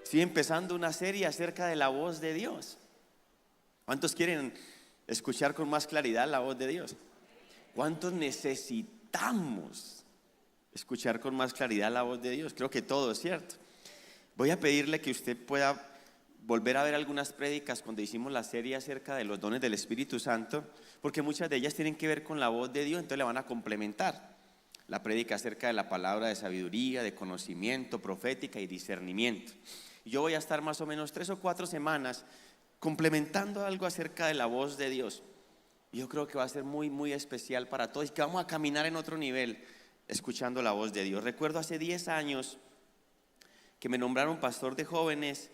Estoy empezando una serie acerca de la voz de Dios. ¿Cuántos quieren escuchar con más claridad la voz de Dios? ¿Cuántos necesitamos escuchar con más claridad la voz de Dios? Creo que todo es cierto. Voy a pedirle que usted pueda volver a ver algunas prédicas cuando hicimos la serie acerca de los dones del Espíritu Santo, porque muchas de ellas tienen que ver con la voz de Dios, entonces le van a complementar. La prédica acerca de la palabra de sabiduría, de conocimiento, profética y discernimiento. Y yo voy a estar más o menos 3 o 4 semanas complementando algo acerca de la voz de Dios. Y yo creo que va a ser muy, muy especial para todos y que vamos a caminar en otro nivel escuchando la voz de Dios. Recuerdo hace 10 años que me nombraron pastor de jóvenes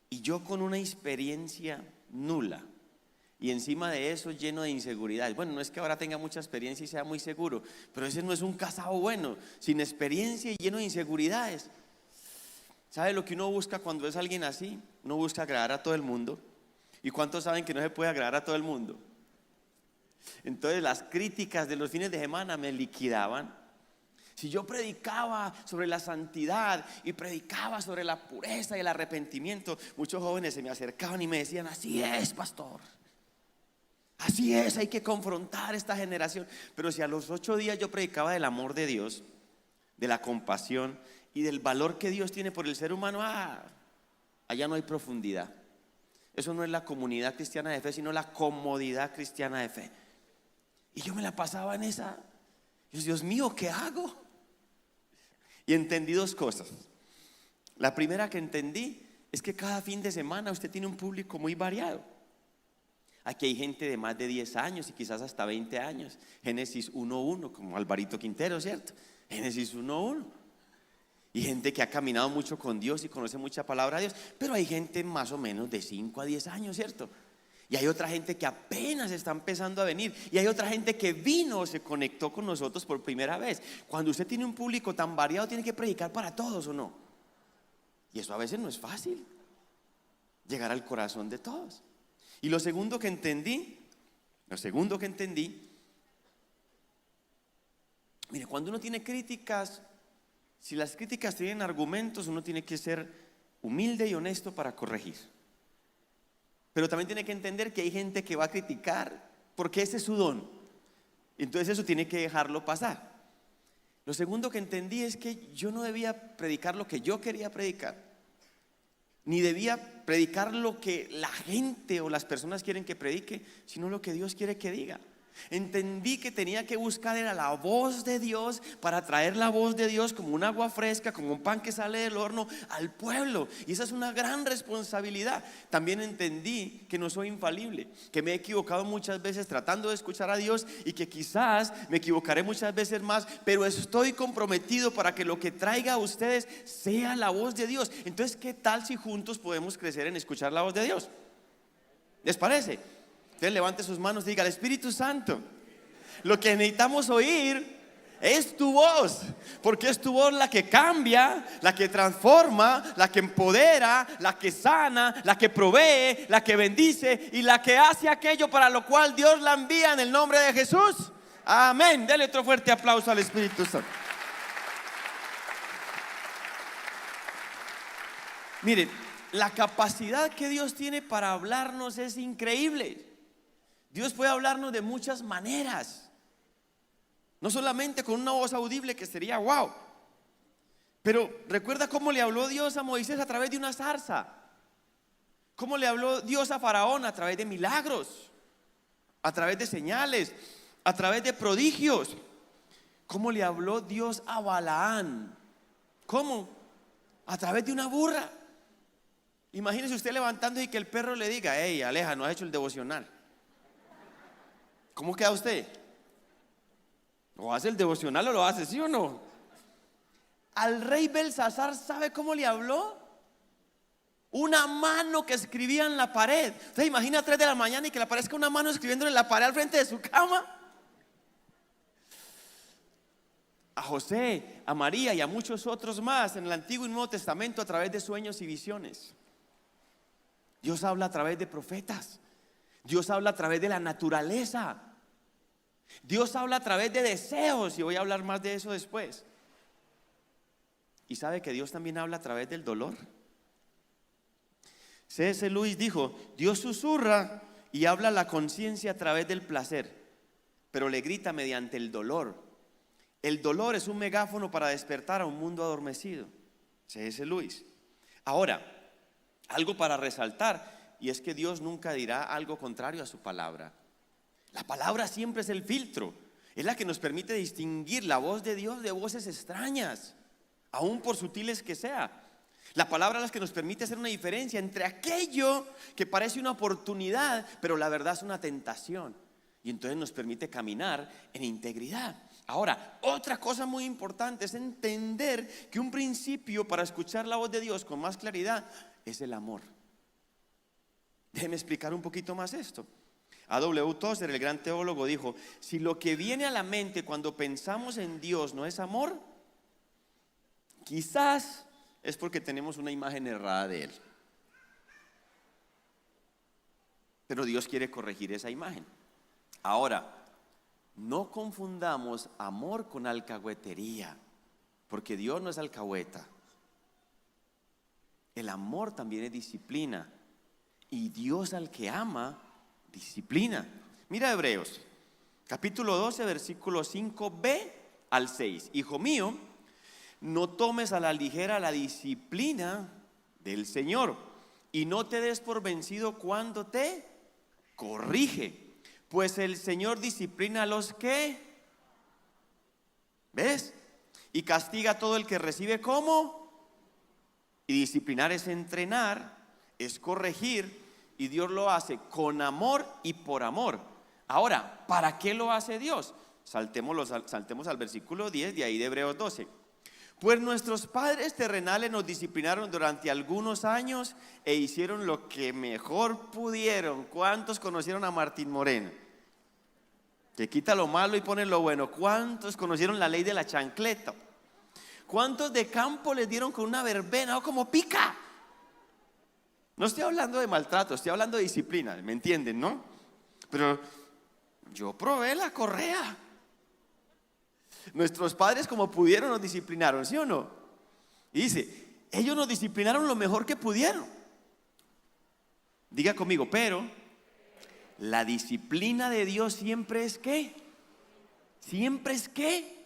y yo con una experiencia nula. Y encima de eso lleno de inseguridades. Bueno, no es que ahora tenga mucha experiencia y sea muy seguro, pero ese no es un casado bueno, sin experiencia y lleno de inseguridades. ¿Sabe lo que uno busca cuando es alguien así? Uno busca agradar a todo el mundo. ¿Y cuántos saben que no se puede agradar a todo el mundo? Entonces las críticas de los fines de semana me liquidaban. Si yo predicaba sobre la santidad y predicaba sobre la pureza y el arrepentimiento, muchos jóvenes se me acercaban y me decían: así es, pastor. Así es, hay que confrontar esta generación. Pero si a los 8 días yo predicaba del amor de Dios, de la compasión y del valor que Dios tiene por el ser humano, allá no hay profundidad. Eso no es la comunidad cristiana de fe, sino la comodidad cristiana de fe. Y yo me la pasaba en esa. Dios mío, ¿qué hago? Y entendí 2 cosas. La primera que entendí es que cada fin de semana usted tiene un público muy variado. Aquí hay gente de más de 10 años y quizás hasta 20 años. Génesis 1:1, como Alvarito Quintero, ¿cierto? Génesis 1:1. Y gente que ha caminado mucho con Dios y conoce mucha palabra de Dios. Pero hay gente más o menos de 5 a 10 años, ¿cierto? Y hay otra gente que apenas está empezando a venir. Y hay otra gente que vino o se conectó con nosotros por primera vez. Cuando usted tiene un público tan variado, tiene que predicar para todos, ¿o no? Y eso a veces no es fácil, llegar al corazón de todos. Y lo segundo que entendí, mire, cuando uno tiene críticas, si las críticas tienen argumentos, uno tiene que ser humilde y honesto para corregir. Pero también tiene que entender que hay gente que va a criticar porque ese es su don. Entonces eso tiene que dejarlo pasar. Lo segundo que entendí es que yo no debía predicar lo que yo quería predicar, ni debía predicar lo que la gente o las personas quieren que predique, sino lo que Dios quiere que diga. Entendí que tenía que buscar era la voz de Dios para traer la voz de Dios como un agua fresca, como un pan que sale del horno al pueblo. Y esa es una gran responsabilidad. También entendí que no soy infalible, que me he equivocado muchas veces tratando de escuchar a Dios y que quizás me equivocaré muchas veces más, pero estoy comprometido para que lo que traiga a ustedes sea la voz de Dios. Entonces, ¿qué tal si juntos podemos crecer en escuchar la voz de Dios? ¿Les parece? Entonces levante sus manos y diga: el Espíritu Santo, lo que necesitamos oír es tu voz, porque es tu voz la que cambia, la que transforma, la que empodera, la que sana, la que provee, la que bendice y la que hace aquello para lo cual Dios la envía, en el nombre de Jesús. Amén. Dele otro fuerte aplauso al Espíritu Santo. Miren, la capacidad que Dios tiene para hablarnos es increíble. Dios puede hablarnos de muchas maneras, no solamente con una voz audible, que sería wow. Pero recuerda cómo le habló Dios a Moisés a través de una zarza, cómo le habló Dios a Faraón a través de milagros, a través de señales, a través de prodigios. Cómo le habló Dios a Balaán. ¿Cómo? A través de una burra. Imagínese usted levantando y que el perro le diga: hey, Aleja, no has hecho el devocional. ¿Cómo queda usted? ¿O hace el devocional o lo hace, sí o no? Al rey Belsasar, ¿sabe cómo le habló? Una mano que escribía en la pared. ¿Usted imagina a 3 de la mañana y que le aparezca una mano escribiendo en la pared al frente de su cama? A José, a María y a muchos otros más en el Antiguo y Nuevo Testamento a través de sueños y visiones. Dios habla a través de profetas. Dios habla a través de la naturaleza. Dios habla a través de deseos, y voy a hablar más de eso después. Y sabe que Dios también habla a través del dolor. C.S. Lewis dijo: Dios susurra y habla a la conciencia a través del placer, pero le grita mediante el dolor. El dolor es un megáfono para despertar a un mundo adormecido. C.S. Lewis. Ahora, algo para resaltar, y es que Dios nunca dirá algo contrario a su palabra. La palabra siempre es el filtro, es la que nos permite distinguir la voz de Dios de voces extrañas, aun por sutiles que sea. La palabra es la que nos permite hacer una diferencia entre aquello que parece una oportunidad, pero la verdad es una tentación. Y entonces nos permite caminar en integridad. Ahora, otra cosa muy importante es entender que un principio para escuchar la voz de Dios con más claridad es el amor. Déjeme explicar un poquito más esto. A.W. Tozer, el gran teólogo, dijo: si lo que viene a la mente cuando pensamos en Dios no es amor, quizás es porque tenemos una imagen errada de Él. Pero Dios quiere corregir esa imagen. Ahora, no confundamos amor con alcahuetería, porque Dios no es alcahueta. El amor también es disciplina, y Dios al que ama disciplina. Mira Hebreos capítulo 12 versículos 5b al 6. Hijo mío, no tomes a la ligera la disciplina del Señor, y no te des por vencido cuando te corrige, pues el Señor disciplina a los que, ¿ves? Y castiga a todo el que recibe como. Y disciplinar es entrenar, es corregir, y Dios lo hace con amor y por amor. Ahora, ¿para qué lo hace Dios? Saltemos al versículo 10 de ahí de Hebreos 12. Pues nuestros padres terrenales nos disciplinaron durante algunos años e hicieron lo que mejor pudieron. ¿Cuántos conocieron a Martín Moreno? Que quita lo malo y pone lo bueno. ¿Cuántos conocieron la ley de la chancleta? ¿Cuántos de campo les dieron con una verbena o como pica? No estoy hablando de maltrato, estoy hablando de disciplina, ¿me entienden, no? Pero yo probé la correa. Nuestros padres como pudieron nos disciplinaron, ¿sí o no? Y dice, ellos nos disciplinaron lo mejor que pudieron. Diga conmigo, pero la disciplina de Dios siempre es ¿qué? Siempre es ¿qué?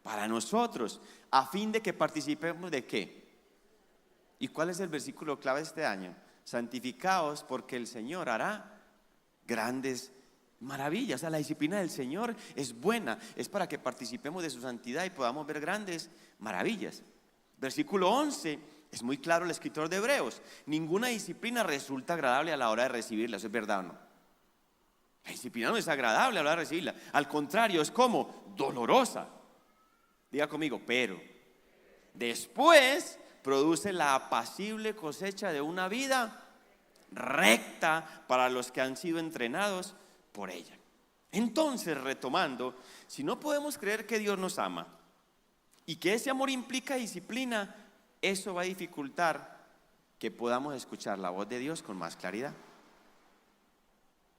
Para nosotros, a fin de que participemos de ¿qué? ¿Y cuál es el versículo clave este año? Santificaos porque el Señor hará grandes maravillas. O sea, la disciplina del Señor es buena, es para que participemos de su santidad y podamos ver grandes maravillas. Versículo 11, es muy claro el escritor de Hebreos: ninguna disciplina resulta agradable a la hora de recibirla. ¿Eso es verdad o no? La disciplina no es agradable a la hora de recibirla, al contrario, es como dolorosa. Diga conmigo, pero después produce la apacible cosecha de una vida recta para los que han sido entrenados por ella. Entonces, retomando, si no podemos creer que Dios nos ama y que ese amor implica disciplina, eso va a dificultar que podamos escuchar la voz de Dios con más claridad.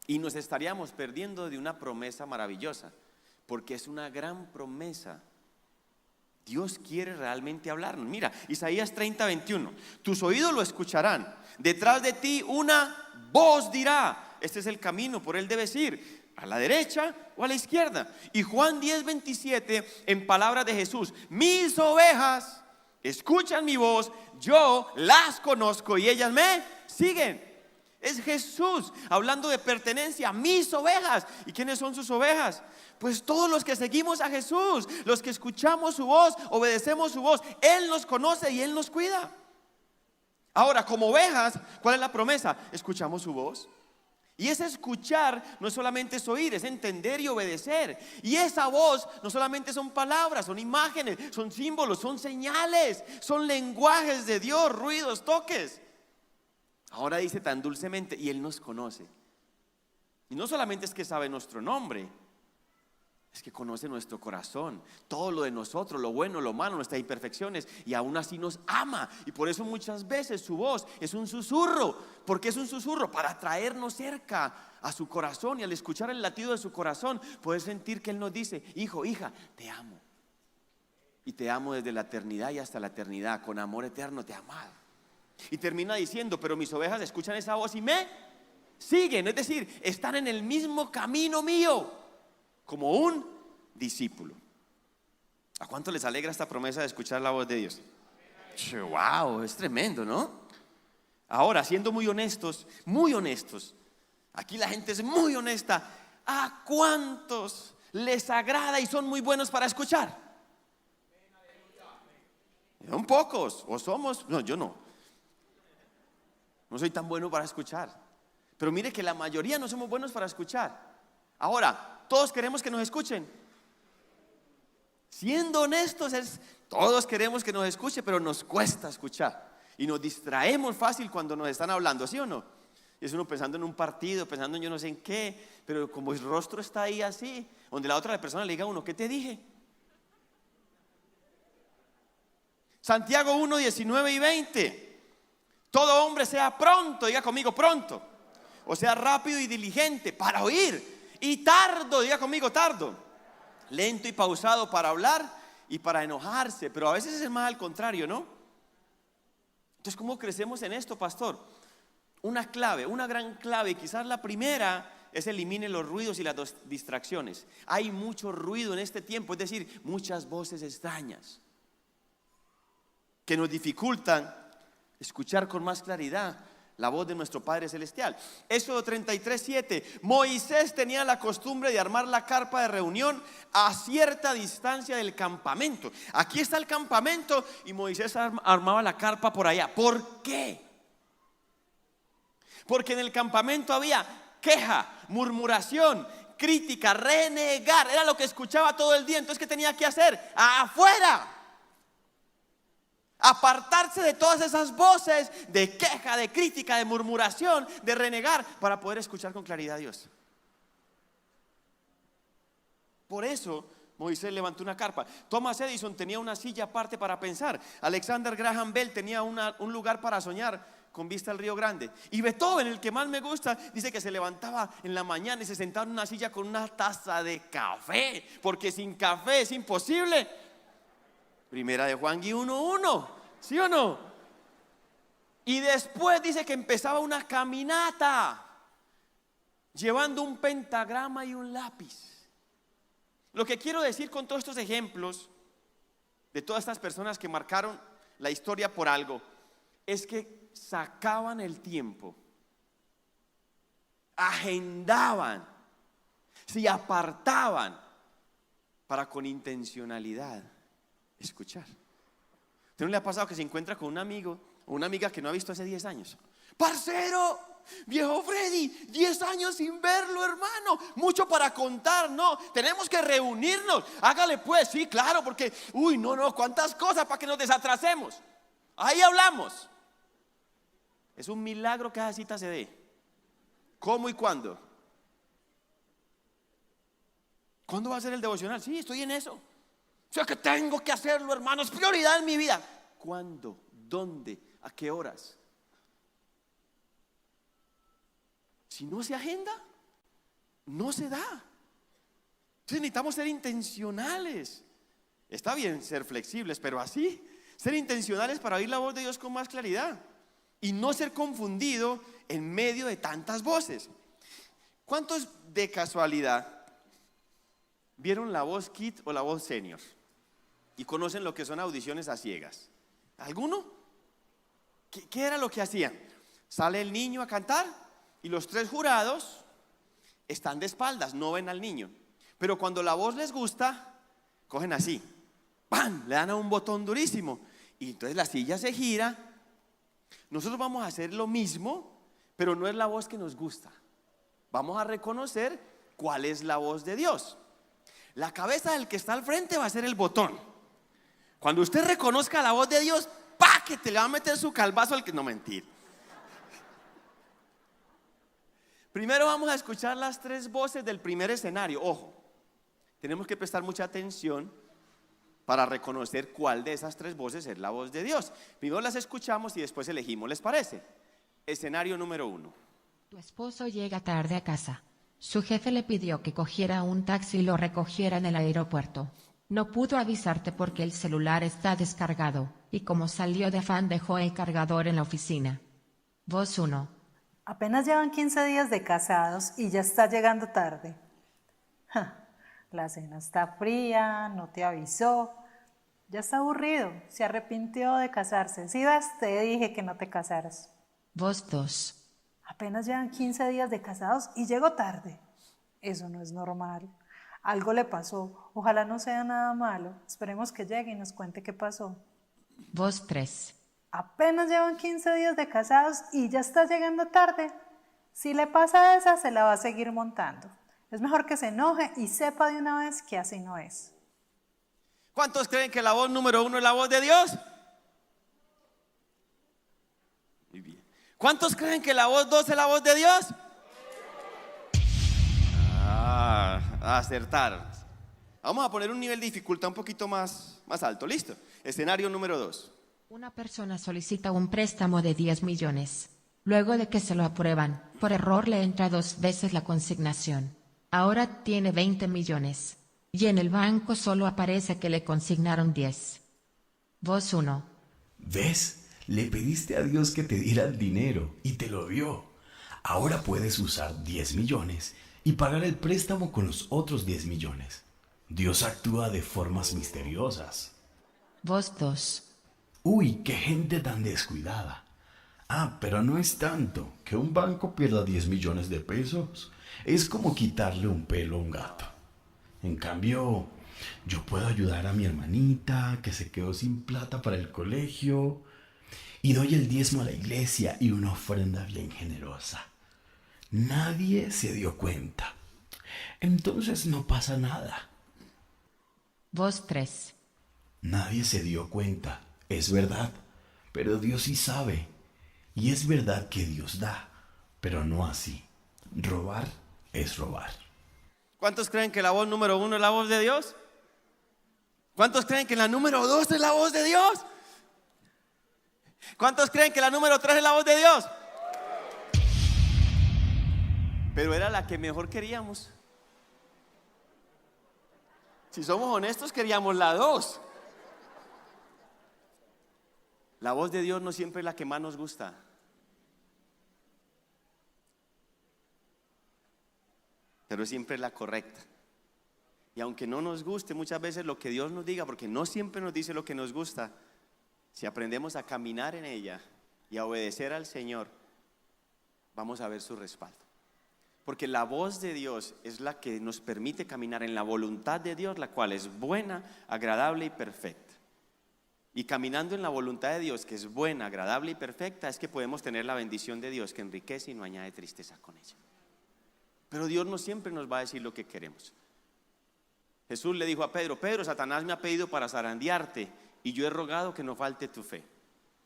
Y nos estaríamos perdiendo de una promesa maravillosa, porque es una gran promesa. Dios quiere realmente hablarnos. Mira, Isaías 30:21. Tus oídos lo escucharán. Detrás de ti una voz dirá: este es el camino, por él debes ir, a la derecha o a la izquierda. Y Juan 10:27, en palabras de Jesús: mis ovejas escuchan mi voz, yo las conozco y ellas me siguen. Es Jesús hablando de pertenencia, mis ovejas. ¿Y quiénes son sus ovejas? Pues todos los que seguimos a Jesús, los que escuchamos su voz, obedecemos su voz. Él nos conoce y Él nos cuida. Ahora, como ovejas, ¿cuál es la promesa? Escuchamos su voz. Y ese escuchar no solamente es oír, es entender y obedecer. Y esa voz no solamente son palabras, son imágenes, son símbolos, son señales, son lenguajes de Dios, ruidos, toques. Ahora dice tan dulcemente: y Él nos conoce. Y no solamente es que sabe nuestro nombre, es que conoce nuestro corazón, todo lo de nosotros, lo bueno, lo malo, nuestras imperfecciones, y aún así nos ama. Y por eso muchas veces su voz es un susurro. ¿Por qué es un susurro? Para traernos cerca a su corazón, y al escuchar el latido de su corazón poder sentir que Él nos dice: hijo, hija, te amo. Y te amo desde la eternidad y hasta la eternidad, con amor eterno te he amado. Y termina diciendo, pero mis ovejas escuchan esa voz y me siguen. Es decir, están en el mismo camino mío, como un discípulo. ¿A cuánto les alegra esta promesa de escuchar la voz de Dios? Wow, es tremendo, ¿no? Ahora, siendo muy honestos, aquí la gente es muy honesta. ¿A cuántos les agrada y son muy buenos para escuchar? Son pocos, o somos, no, yo no soy tan bueno para escuchar. Pero mire que la mayoría no somos buenos para escuchar. Ahora, todos queremos que nos escuchen. Siendo honestos, todos queremos que nos escuche, pero nos cuesta escuchar. Y nos distraemos fácil cuando nos están hablando, ¿sí o no? Y es uno pensando en un partido, pensando en yo no sé en qué, pero como el rostro está ahí así, donde la otra persona le diga a uno, ¿qué te dije? Santiago 1, 19 y 20. Todo hombre sea pronto, diga conmigo pronto, o sea rápido y diligente para oír, y tardo, diga conmigo tardo, lento y pausado para hablar y para enojarse. Pero a veces es más al contrario, ¿no? Entonces, ¿cómo crecemos en esto, pastor? Una clave, una gran clave, y quizás la primera es elimine los ruidos y las distracciones. Hay mucho ruido en este tiempo, es decir, muchas voces extrañas que nos dificultan escuchar con más claridad la voz de nuestro Padre Celestial. Éxodo 33:7. Moisés tenía la costumbre de armar la carpa de reunión a cierta distancia del campamento. Aquí está el campamento y Moisés armaba la carpa por allá. ¿Por qué? Porque en el campamento había queja, murmuración, crítica, renegar. Era lo que escuchaba todo el día. Entonces, ¿qué tenía que hacer? Afuera. Apartarse de todas esas voces de queja, de crítica, de murmuración, de renegar, para poder escuchar con claridad a Dios. Por eso Moisés levantó una carpa. Thomas Edison tenía una silla aparte para pensar. Alexander Graham Bell tenía un lugar para soñar con vista al Río Grande. Y Beethoven, el que más me gusta, dice que se levantaba en la mañana y se sentaba en una silla con una taza de café, porque sin café es imposible. Primera de Juan 1:1, ¿sí o no? Y después dice que empezaba una caminata llevando un pentagrama y un lápiz. Lo que quiero decir con todos estos ejemplos de todas estas personas que marcaron la historia por algo es que sacaban el tiempo, agendaban, se apartaban para con intencionalidad escuchar. ¿Usted no le ha pasado que se encuentra con un amigo o una amiga que no ha visto hace 10 años? Parcero, viejo Freddy, 10 años sin verlo, hermano, mucho para contar, no, tenemos que reunirnos, hágale pues, sí, claro, porque, no, cuántas cosas para que nos desatrasemos, ahí hablamos. Es un milagro que esa cita se dé. ¿Cómo y cuándo? ¿Cuándo va a ser el devocional? Sí, estoy en eso. O sea que tengo que hacerlo, hermano, es prioridad en mi vida. ¿Cuándo? ¿Dónde? ¿A qué horas? Si no se agenda, no se da. Entonces necesitamos ser intencionales. Está bien ser flexibles, pero así, ser intencionales para oír la voz de Dios con más claridad y no ser confundido en medio de tantas voces. ¿Cuántos de casualidad vieron la voz Kid o la voz Senior y conocen lo que son audiciones a ciegas? ¿Alguno? ¿Qué era lo que hacían? Sale el niño a cantar y los 3 jurados están de espaldas, no ven al niño. Pero cuando la voz les gusta, cogen así, ¡pam!, le dan a un botón durísimo y entonces la silla se gira. Nosotros vamos a hacer lo mismo, pero no es la voz que nos gusta. Vamos a reconocer cuál es la voz de Dios. La cabeza del que está al frente va a ser el botón. Cuando usted reconozca la voz de Dios, ¡pa!, que te le va a meter su calvazo al que no, mentir. Primero vamos a escuchar las 3 voces del primer escenario. Ojo, tenemos que prestar mucha atención para reconocer cuál de esas 3 voces es la voz de Dios. Primero las escuchamos y después elegimos, ¿les parece? Escenario número 1. Tu esposo llega tarde a casa. Su jefe le pidió que cogiera un taxi y lo recogiera en el aeropuerto. No pudo avisarte porque el celular está descargado, y como salió de afán dejó el cargador en la oficina. Voz 1. Apenas llevan 15 días de casados y ya está llegando tarde. Ja, la cena está fría, no te avisó, ya está aburrido, se arrepintió de casarse. Si ves, te dije que no te casaras. Voz 2. Apenas llevan 15 días de casados y llegó tarde. Eso no es normal. Algo le pasó, ojalá no sea nada malo. Esperemos que llegue y nos cuente qué pasó. Voz 3. Apenas llevan 15 días de casados y ya está llegando tarde. Si le pasa esa, se la va a seguir montando. Es mejor que se enoje y sepa de una vez que así no es. ¿Cuántos creen que la voz número 1 es la voz de Dios? Muy bien. ¿Cuántos creen que la voz 2 es la voz de Dios? Acertar. Vamos a poner un nivel de dificultad un poquito más alto. ¿Listo? Escenario número 2. Una persona solicita un préstamo de 10 millones. Luego de que se lo aprueban, por error le entra 2 veces la consignación. Ahora tiene 20 millones. Y en el banco solo aparece que le consignaron 10. Voz 1. ¿Ves? Le pediste a Dios que te diera el dinero y te lo dio. Ahora puedes usar 10 millones y pagar el préstamo con los otros 10 millones. Dios actúa de formas misteriosas. Voz 2. Uy, qué gente tan descuidada. Pero no es tanto. Que un banco pierda 10 millones de pesos es como quitarle un pelo a un gato. En cambio, yo puedo ayudar a mi hermanita que se quedó sin plata para el colegio y doy el diezmo a la iglesia y una ofrenda bien generosa. Nadie se dio cuenta. Entonces no pasa nada. Voz 3. Nadie se dio cuenta, es verdad, pero Dios sí sabe. Y es verdad que Dios da, pero no así. Robar es robar. ¿Cuántos creen que la voz número 1 es la voz de Dios? ¿Cuántos creen que la número 2 es la voz de Dios? ¿Cuántos creen que la número 3 es la voz de Dios? Pero era la que mejor queríamos. Si somos honestos, queríamos la 2. La voz de Dios no siempre es la que más nos gusta. Pero siempre es la correcta. Y aunque no nos guste muchas veces lo que Dios nos diga, porque no siempre nos dice lo que nos gusta, si aprendemos a caminar en ella y a obedecer al Señor, vamos a ver su respaldo. Porque la voz de Dios es la que nos permite caminar en la voluntad de Dios, la cual es buena, agradable y perfecta. Y caminando en la voluntad de Dios, que es buena, agradable y perfecta, es que podemos tener la bendición de Dios que enriquece y no añade tristeza con ella. Pero Dios no siempre nos va a decir lo que queremos. Jesús le dijo a Pedro: Pedro, Satanás me ha pedido para zarandearte y yo he rogado que no falte tu fe.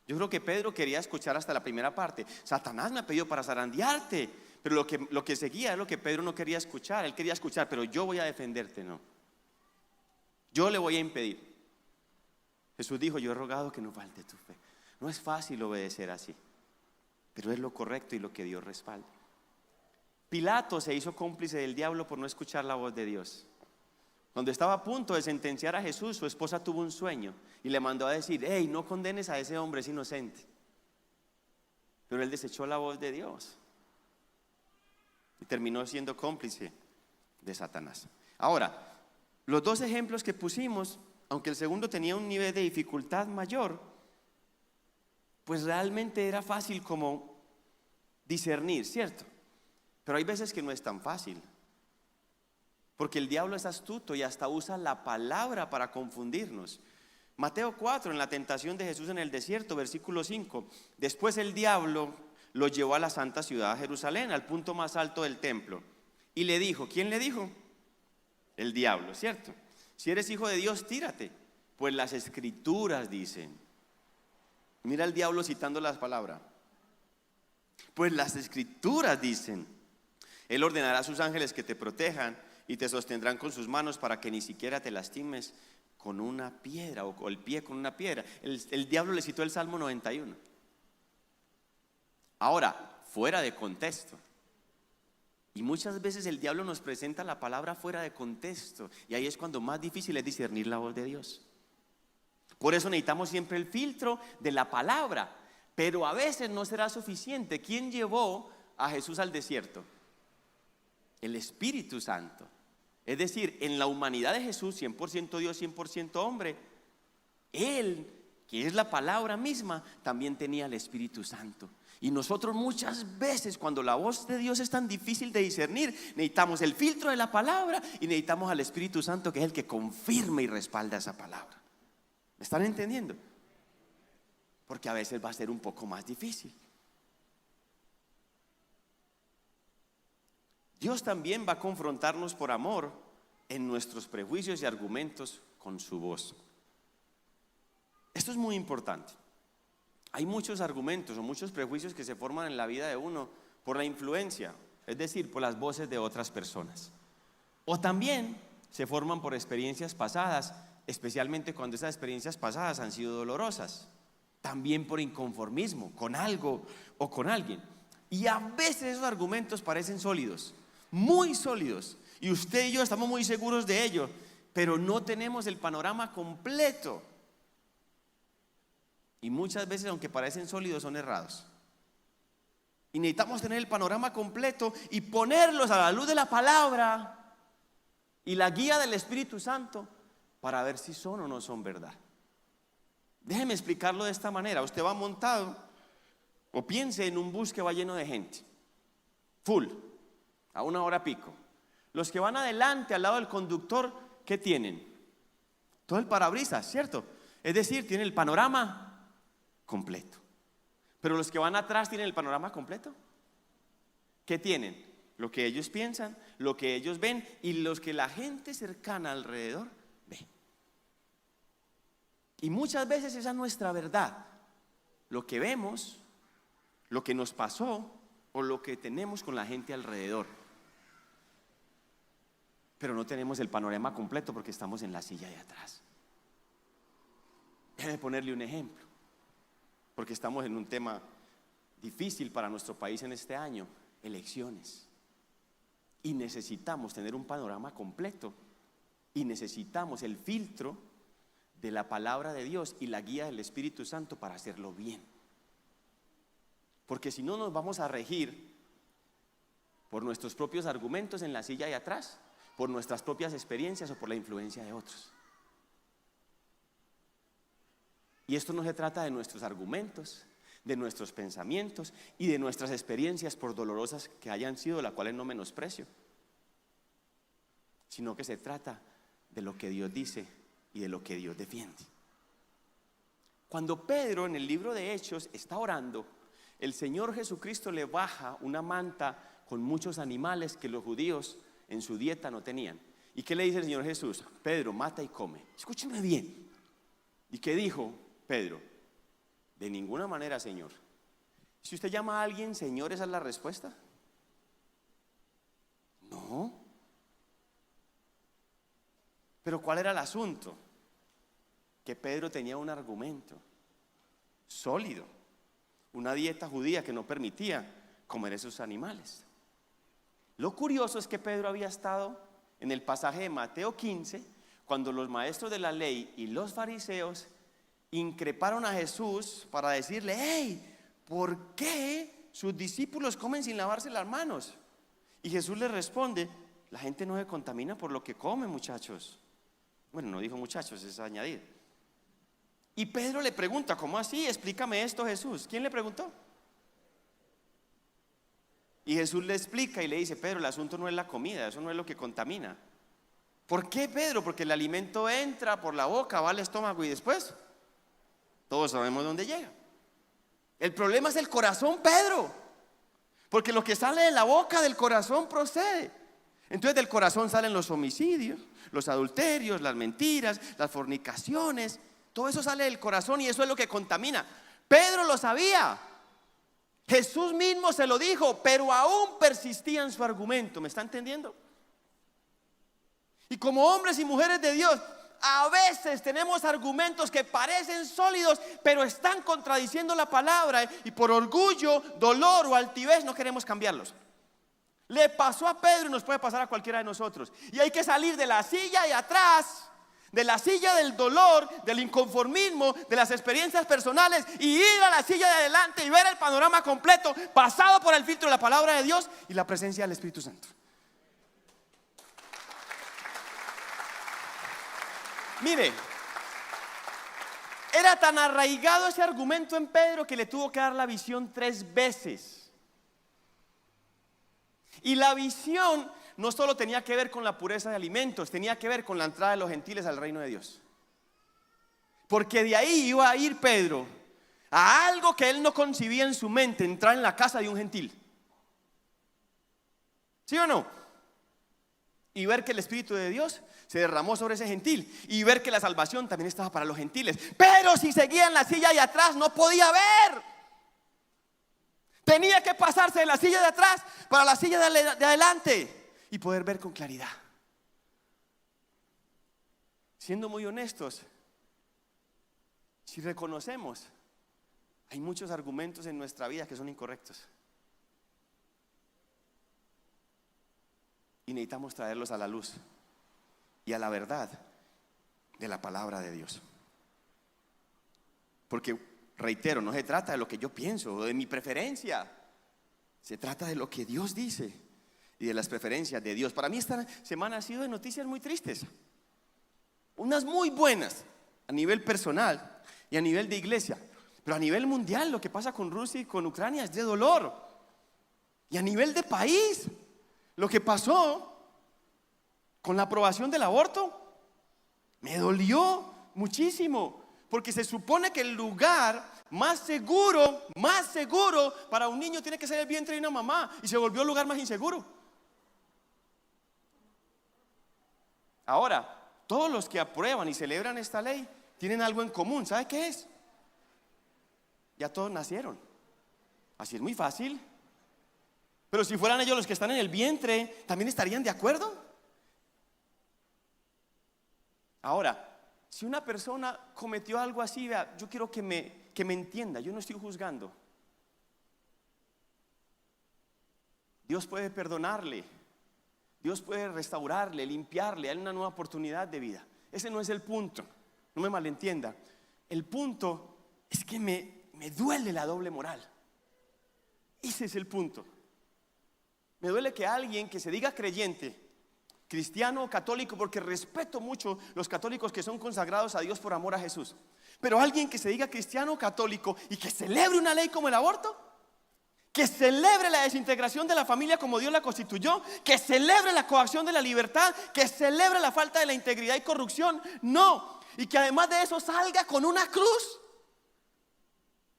Yo creo que Pedro quería escuchar hasta la primera parte. Satanás me ha pedido para zarandearte. Pero lo que seguía es lo que Pedro no quería escuchar. Él quería escuchar: pero yo voy a defenderte, no. Yo le voy a impedir. Jesús dijo: yo he rogado que no falte tu fe. No es fácil obedecer así, pero es lo correcto y lo que Dios respalda. Pilato se hizo cómplice del diablo por no escuchar la voz de Dios. Cuando estaba a punto de sentenciar a Jesús, su esposa tuvo un sueño y le mandó a decir: hey, no condenes a ese hombre, es inocente. Pero él desechó la voz de Dios y terminó siendo cómplice de Satanás. Ahora, los dos ejemplos que pusimos, aunque el segundo tenía un nivel de dificultad mayor, pues realmente era fácil como discernir, ¿cierto? Pero hay veces que no es tan fácil, porque el diablo es astuto y hasta usa la palabra para confundirnos. Mateo 4, en la tentación de Jesús en el desierto, versículo 5: después el diablo lo llevó a la santa ciudad Jerusalén, al punto más alto del templo, y le dijo, ¿quién le dijo? El diablo, ¿cierto? Si eres hijo de Dios, tírate, pues las escrituras dicen. Mira el diablo citando las palabras. Pues las escrituras dicen: Él ordenará a sus ángeles que te protejan y te sostendrán con sus manos para que ni siquiera te lastimes con una piedra o el pie con una piedra. El diablo le citó el Salmo 91. Ahora, fuera de contexto. Y muchas veces el diablo nos presenta la palabra fuera de contexto, y ahí es cuando más difícil es discernir la voz de Dios. Por eso necesitamos siempre el filtro de la palabra, pero a veces no será suficiente. ¿Quién llevó a Jesús al desierto? El Espíritu Santo. Es decir, en la humanidad de Jesús, 100% Dios, 100% hombre, Él, que es la palabra misma, también tenía el Espíritu Santo. Y nosotros muchas veces, cuando la voz de Dios es tan difícil de discernir, necesitamos el filtro de la palabra y necesitamos al Espíritu Santo, que es el que confirma y respalda esa palabra. ¿Me están entendiendo? Porque a veces va a ser un poco más difícil. Dios también va a confrontarnos por amor en nuestros prejuicios y argumentos con su voz. Esto es muy importante. Hay muchos argumentos o muchos prejuicios que se forman en la vida de uno por la influencia, es decir, por las voces de otras personas. O también se forman por experiencias pasadas, especialmente cuando esas experiencias pasadas han sido dolorosas. También por inconformismo con algo o con alguien. Y a veces esos argumentos parecen sólidos, muy sólidos, y usted y yo estamos muy seguros de ello, pero no tenemos el panorama completo. Y muchas veces, aunque parecen sólidos, son errados. Y necesitamos tener el panorama completo y ponerlos a la luz de la palabra y la guía del Espíritu Santo para ver si son o no son verdad. Déjeme explicarlo de esta manera. Usted va montado o piense en un bus que va lleno de gente, full, a 1 hora pico. Los que van adelante al lado del conductor, ¿qué tienen? Todo el parabrisas, ¿cierto? Es decir, tienen el panorama completo. Pero los que van atrás tienen el panorama completo. ¿Qué tienen? Lo que ellos piensan, lo que ellos ven y los que la gente cercana alrededor ve. Y muchas veces esa es nuestra verdad. Lo que vemos, lo que nos pasó o lo que tenemos con la gente alrededor. Pero no tenemos el panorama completo porque estamos en la silla de atrás. Déjeme ponerle un ejemplo, porque estamos en un tema difícil para nuestro país en este año, elecciones. Y necesitamos tener un panorama completo y necesitamos el filtro de la palabra de Dios y la guía del Espíritu Santo para hacerlo bien. Porque si no, nos vamos a regir por nuestros propios argumentos en la silla de atrás, por nuestras propias experiencias o por la influencia de otros. Y esto no se trata de nuestros argumentos, de nuestros pensamientos y de nuestras experiencias, por dolorosas que hayan sido, las cuales no menosprecio, sino que se trata de lo que Dios dice y de lo que Dios defiende. Cuando Pedro en el libro de Hechos está orando, el Señor Jesucristo le baja una manta con muchos animales que los judíos en su dieta no tenían. ¿Y qué le dice el Señor Jesús? Pedro, mata y come. Escúcheme bien. ¿Y qué dijo Pedro? De ninguna manera, Señor. Si usted llama a alguien Señor, ¿esa es la respuesta? No. Pero ¿cuál era el asunto? Que Pedro tenía un argumento sólido, una dieta judía que no permitía comer esos animales. Lo curioso es que Pedro había estado en el pasaje de Mateo 15, cuando los maestros de la ley y los fariseos increparon a Jesús para decirle: hey, ¿por qué sus discípulos comen sin lavarse las manos? Y Jesús les responde: la gente no se contamina por lo que come, muchachos. Bueno, no dijo muchachos, es añadir. Y Pedro le pregunta: ¿cómo así? Explícame esto, Jesús. ¿Quién le preguntó? Y Jesús le explica y le dice: Pedro, el asunto no es la comida, eso no es lo que contamina. ¿Por qué, Pedro? Porque el alimento entra por la boca, va al estómago y después todos sabemos dónde llega. El problema es el corazón, Pedro, porque lo que sale de la boca del corazón procede. Entonces del corazón salen los homicidios, los adulterios, las mentiras, las fornicaciones. Todo eso sale del corazón y eso es lo que contamina. Pedro lo sabía. Jesús mismo se lo dijo, pero aún persistía en su argumento. ¿Me está entendiendo? Y como hombres y mujeres de Dios, a veces tenemos argumentos que parecen sólidos, pero están contradiciendo la palabra, y por orgullo, dolor o altivez no queremos cambiarlos. Le pasó a Pedro y nos puede pasar a cualquiera de nosotros. Y hay que salir de la silla de atrás, de la silla del dolor, del inconformismo, de las experiencias personales, y ir a la silla de adelante y ver el panorama completo, pasado por el filtro de la palabra de Dios y la presencia del Espíritu Santo. Mire, era tan arraigado ese argumento en Pedro que le tuvo que dar la visión 3 veces. Y la visión no solo tenía que ver con la pureza de alimentos, tenía que ver con la entrada de los gentiles al reino de Dios. Porque de ahí iba a ir Pedro a algo que él no concibía en su mente, entrar en la casa de un gentil. ¿Sí o no? Y ver que el Espíritu de Dios se derramó sobre ese gentil, y ver que la salvación también estaba para los gentiles. Pero si seguía en la silla de atrás no podía ver. Tenía que pasarse de la silla de atrás para la silla de adelante y poder ver con claridad. Siendo muy honestos, si reconocemos, hay muchos argumentos en nuestra vida que son incorrectos y necesitamos traerlos a la luz y a la verdad de la palabra de Dios. Porque, reitero, no se trata de lo que yo pienso o de mi preferencia, se trata de lo que Dios dice y de las preferencias de Dios. Para mí esta semana ha sido de noticias muy tristes, unas muy buenas a nivel personal y a nivel de iglesia, pero a nivel mundial lo que pasa con Rusia y con Ucrania es de dolor. Y a nivel de país, lo que pasó con la aprobación del aborto me dolió muchísimo, porque se supone que el lugar más seguro para un niño tiene que ser el vientre de una mamá, y se volvió el lugar más inseguro. Ahora, todos los que aprueban y celebran esta ley tienen algo en común. ¿Sabe qué es? Ya todos nacieron. Así es muy fácil. Pero si fueran ellos los que están en el vientre, ¿también estarían de acuerdo? Ahora, si una persona cometió algo así, vea, yo quiero que me entienda, yo no estoy juzgando. Dios puede perdonarle, Dios puede restaurarle, limpiarle, darle una nueva oportunidad de vida. Ese no es el punto, no me malentienda. El punto es que me duele la doble moral. Ese es el punto. Me duele que alguien que se diga creyente, cristiano o católico, porque respeto mucho los católicos que son consagrados a Dios por amor a Jesús, pero alguien que se diga cristiano o católico y que celebre una ley como el aborto, que celebre la desintegración de la familia como Dios la constituyó, que celebre la coacción de la libertad, que celebre la falta de la integridad y corrupción, no, y que además de eso salga con una cruz.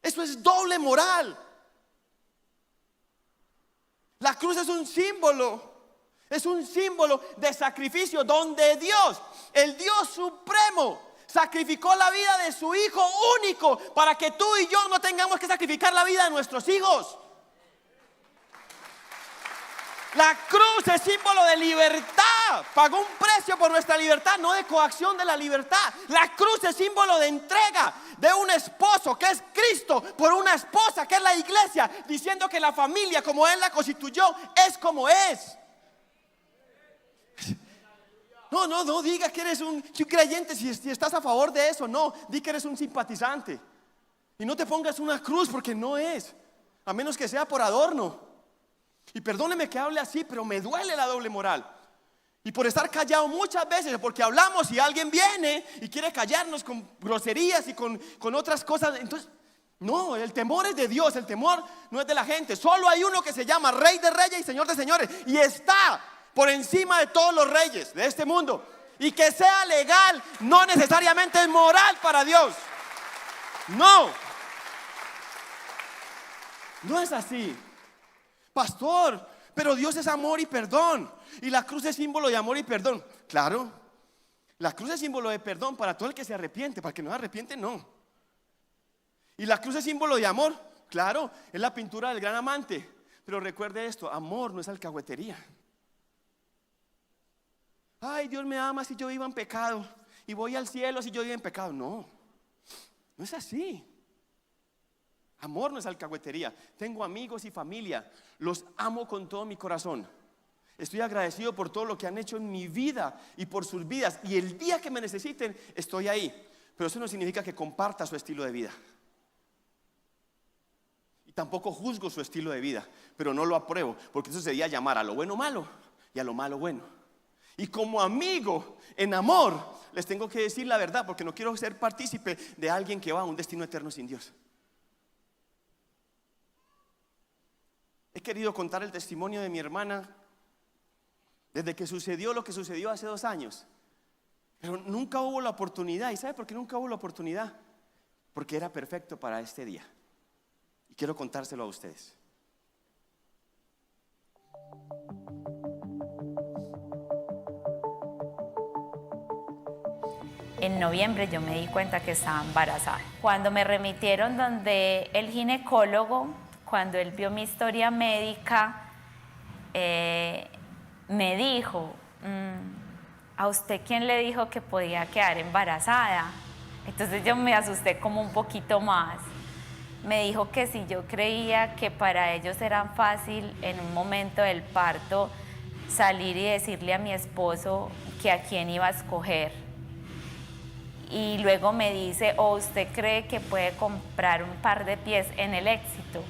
Eso es doble moral. La cruz es un símbolo de sacrificio, donde Dios, el Dios supremo, sacrificó la vida de su Hijo único para que tú y yo no tengamos que sacrificar la vida de nuestros hijos. La cruz es símbolo de libertad. Pagó un precio por nuestra libertad, no de coacción de la libertad. La cruz es símbolo de entrega de un esposo que es Cristo por una esposa que es la iglesia, diciendo que la familia como Él la constituyó es como es. No diga que eres un creyente si estás a favor de eso. No, di que eres un simpatizante. Y no te pongas una cruz, porque no es, a menos que sea por adorno. Y perdóneme que hable así, pero me duele la doble moral. Y por estar callado muchas veces, porque hablamos y alguien viene y quiere callarnos con groserías y con otras cosas. Entonces, no, el temor es de Dios, el temor no es de la gente. Solo hay uno que se llama Rey de Reyes y Señor de Señores, y está por encima de todos los reyes de este mundo. Y que sea legal no necesariamente es moral para Dios. No es así. Pastor, pero Dios es amor y perdón, y la cruz es símbolo de amor y perdón. Claro, la cruz es símbolo de perdón para todo el que se arrepiente. Para el que no se arrepiente, no. Y la cruz es símbolo de amor. Claro, es la pintura del gran amante. Pero recuerde esto, amor no es alcahuetería. Ay, Dios me ama si yo vivo en pecado, y voy al cielo si yo vivo en pecado. No es así. Amor no es alcahuetería. Tengo amigos y familia. Los amo con todo mi corazón. Estoy agradecido por todo lo que han hecho en mi vida y por sus vidas. Y el día que me necesiten, estoy ahí. Pero eso no significa que comparta su estilo de vida. Y tampoco juzgo su estilo de vida, pero no lo apruebo, porque eso sería llamar a lo bueno malo y a lo malo bueno. Y como amigo, en amor, les tengo que decir la verdad, porque no quiero ser partícipe de alguien que va a un destino eterno sin Dios. He querido contar el testimonio de mi hermana desde que sucedió lo que sucedió hace 2 años. Pero nunca hubo la oportunidad. ¿Y sabe por qué nunca hubo la oportunidad? Porque era perfecto para este día. Y quiero contárselo a ustedes. En noviembre yo me di cuenta que estaba embarazada. Cuando me remitieron donde el ginecólogo, cuando él vio mi historia médica, me dijo, ¿a usted quién le dijo que podía quedar embarazada? Entonces yo me asusté como un poquito más. Me dijo que si yo creía que para ellos era fácil en un momento del parto salir y decirle a mi esposo que a quién iba a escoger. Y luego me dice, ¿o usted cree que puede comprar un par de pies en el Éxito?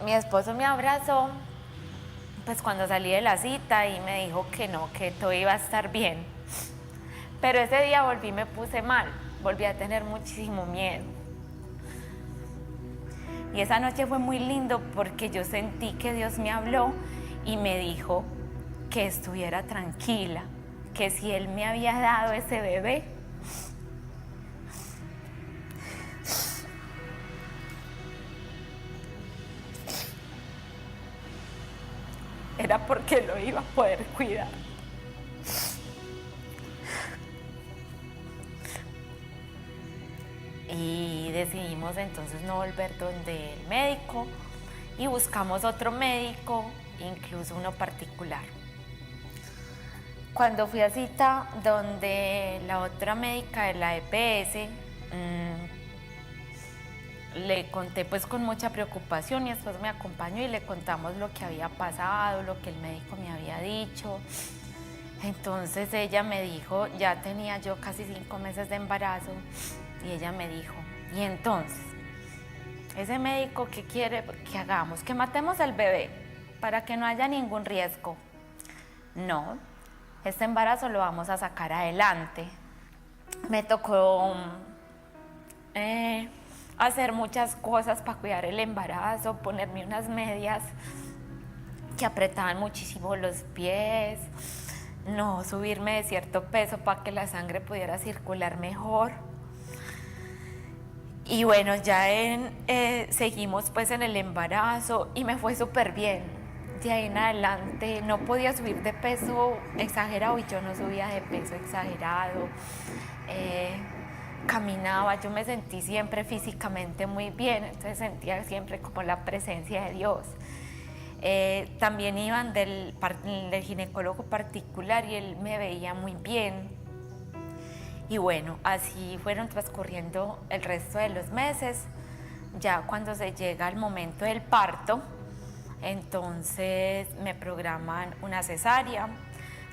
Mi esposo me abrazó, pues cuando salí de la cita, y me dijo que no, que todo iba a estar bien. Pero ese día volví y me puse mal, volví a tener muchísimo miedo. Y esa noche fue muy lindo porque yo sentí que Dios me habló y me dijo que estuviera tranquila, que si Él me había dado ese bebé, era porque lo iba a poder cuidar. Y decidimos entonces no volver donde el médico y buscamos otro médico, incluso uno particular. Cuando fui a cita donde la otra médica de la EPS, le conté pues con mucha preocupación y después me acompañó y le contamos lo que había pasado, lo que el médico me había dicho. Entonces ella me dijo, ya tenía yo casi 5 meses de embarazo, y ella me dijo, y entonces, ese médico, ¿qué quiere que hagamos? Que matemos al bebé para que no haya ningún riesgo. No, este embarazo lo vamos a sacar adelante. Me tocó hacer muchas cosas para cuidar el embarazo, ponerme unas medias que apretaban muchísimo los pies, no subirme de cierto peso para que la sangre pudiera circular mejor. Y bueno, ya seguimos pues en el embarazo y me fue súper bien. De ahí en adelante no podía subir de peso exagerado y yo no subía de peso exagerado. Caminaba, yo me sentí siempre físicamente muy bien, entonces sentía siempre como la presencia de Dios. También iban del ginecólogo particular y él me veía muy bien. Y bueno, así fueron transcurriendo el resto de los meses. Ya cuando se llega el momento del parto, entonces me programan una cesárea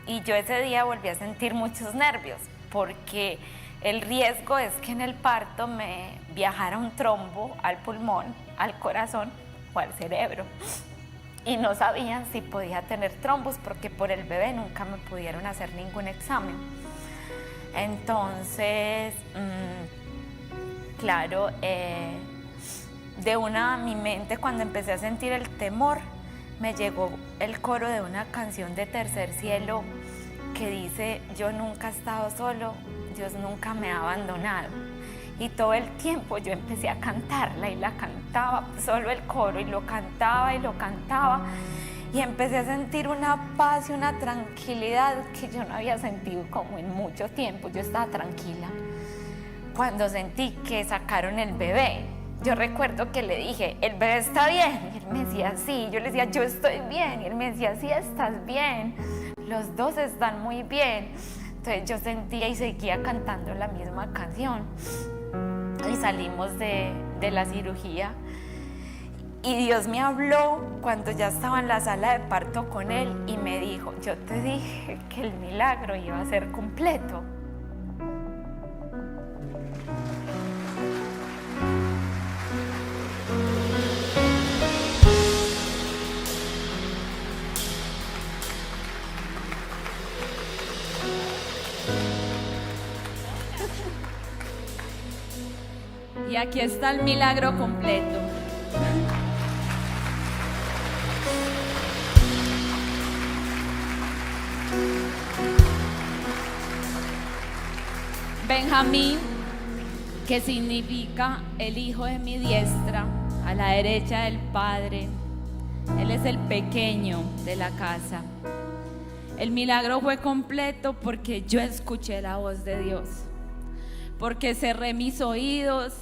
y yo ese día volví a sentir muchos nervios porque el riesgo es que en el parto me viajara un trombo al pulmón, al corazón o al cerebro. Y no sabían si podía tener trombos porque por el bebé nunca me pudieron hacer ningún examen. Entonces, claro, de una a mi mente, cuando empecé a sentir el temor, me llegó el coro de una canción de Tercer Cielo que dice, yo nunca he estado solo, Dios nunca me ha abandonado. Y todo el tiempo yo empecé a cantarla y la cantaba, solo el coro, y lo cantaba y lo cantaba. Y empecé a sentir una paz y una tranquilidad que yo no había sentido como en mucho tiempo. Yo estaba tranquila. Cuando sentí que sacaron el bebé, yo recuerdo que le dije, ¿el bebé está bien? Y él me decía, sí. Yo le decía, yo estoy bien. Y él me decía, sí, estás bien. Los dos están muy bien. Entonces yo sentía y seguía cantando la misma canción. Y salimos de la cirugía. Y Dios me habló cuando ya estaba en la sala de parto con él y me dijo, yo te dije que el milagro iba a ser completo. Y aquí está el milagro completo. Benjamín, que significa el hijo de mi diestra, a la derecha del Padre. Él es el pequeño de la casa. El milagro fue completo porque yo escuché la voz de Dios, porque cerré mis oídos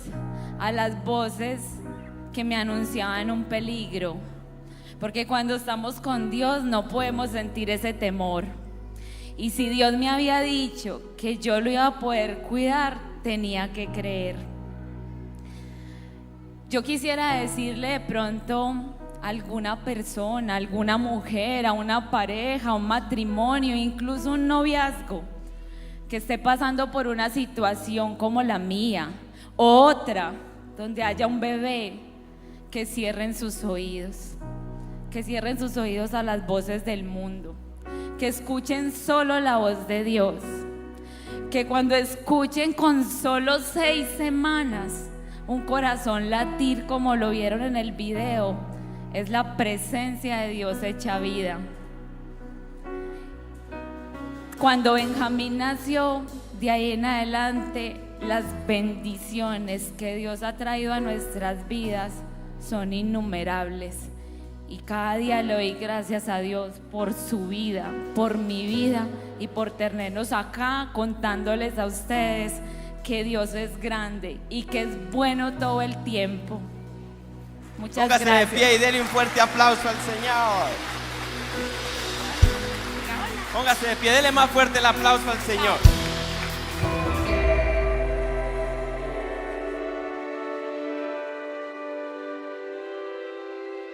a las voces que me anunciaban un peligro, porque cuando estamos con Dios no podemos sentir ese temor. Y si Dios me había dicho que yo lo iba a poder cuidar, tenía que creer. Yo quisiera decirle de pronto a alguna persona, a alguna mujer, a una pareja, a un matrimonio, incluso un noviazgo, que esté pasando por una situación como la mía, o otra, donde haya un bebé, que cierren sus oídos a las voces del mundo, que escuchen solo la voz de Dios, que cuando escuchen con solo 6 semanas un corazón latir como lo vieron en el video, es la presencia de Dios hecha vida. Cuando Benjamín nació, de ahí en adelante, las bendiciones que Dios ha traído a nuestras vidas son innumerables. Y cada día le doy gracias a Dios por su vida, por mi vida y por tenernos acá contándoles a ustedes que Dios es grande y que es bueno todo el tiempo. Muchas Póngase gracias. de pie y denle un fuerte aplauso al Señor. Póngase de pie, denle más fuerte el aplauso al Señor.